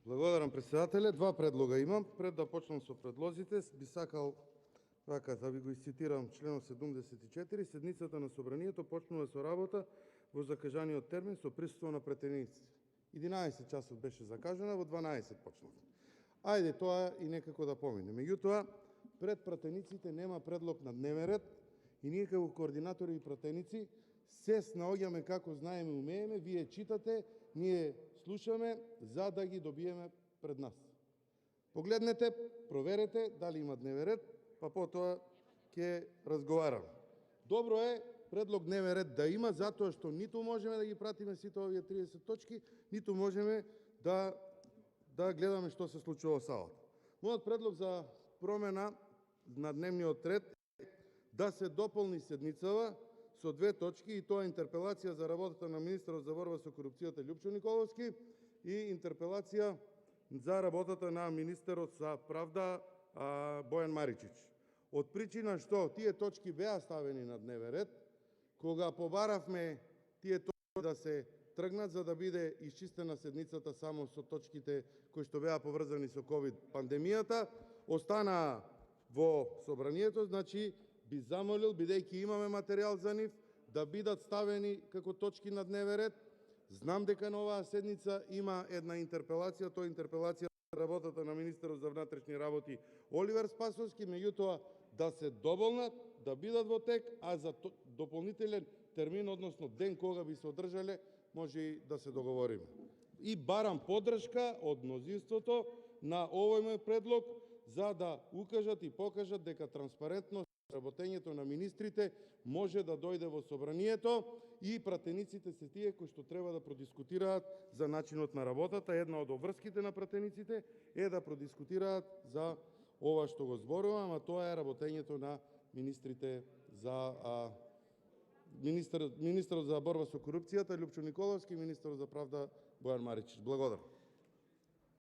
Благодарам, председателе. Два предлога имам. Пред да почнам со предлозите, би сакал вака да ви го исцитирам членот 74. Седницата на собранието почнува со работа во закажаниот термин со присуство на претениците. 11 часот беше закажана, во 12 почнав. Ајде тоа и некако да помине. Меѓутоа, пред пратениците нема предлог на дневен ред и ние како координатори и пратеници се снаоѓаме како знаеме и умееме, вие читате, ние слушаме за да ги добиеме пред нас. Погледнете, проверете дали има дневен ред, па потоа ќе разговараме. Добро е предлог дневен ред да има, затоа што ниту можеме да ги пратиме сите овие 30 точки, ниту можеме да гледаме што се случува во салата. Мојот предлог за промена на дневниот ред е да се дополни седницава со две точки, и тоа интерпелација за работата на министерот за борба со корупцијата Лјупчо Николовски и интерпелација за работата на министерот за правда Бојан Маричич. Од причина што тие точки беа ставени на дневен ред, кога побаравме тие точки да се тргнат за да биде исчистена седницата само со точките кои што беа поврзани со ковид пандемијата, останаа во собранието, значи би замолил, бидејќи имаме материјал за нив, да бидат ставени како точки на дневен ред. Знам дека на оваа седница има една интерпелација, тоа е интерпелација за работата на министерот за внатрешни работи Оливер Спасовски, меѓутоа да се доболнат, да бидат во тек, а за дополнителен термин, односно ден кога би се одржале, може и да се договориме. И барам поддршка од мнозинството на овој мој предлог, за да укажат и покажат дека транспарентно работењето на министрите може да дојде во собранието и пратениците се тие кои што треба да продискутираат за начинот на работата. Една од обврските на пратениците е да продискутираат за ова што го зборувам, а тоа е работењето на министрите за министерот за борба со корупцијата Лјупчо Николовски и министерот за правда Бојан Маричич. Благодарам.